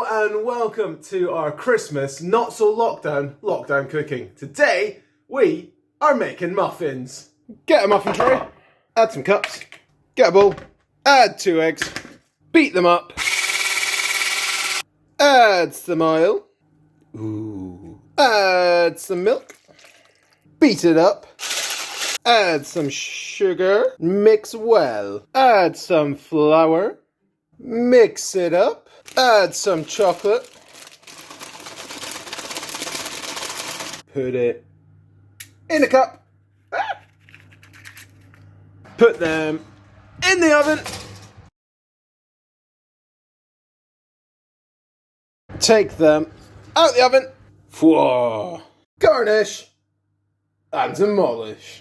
Hello and welcome to our Christmas not so lockdown cooking. Today we are making muffins. Get a muffin tray, add some cups, get a bowl, add 2 eggs, beat them up, add some oil, add some milk, beat it up, add some sugar, mix well, add some flour, mix it up, add some chocolate, put it in a cup, put them in the oven, take them out the oven, garnish and demolish.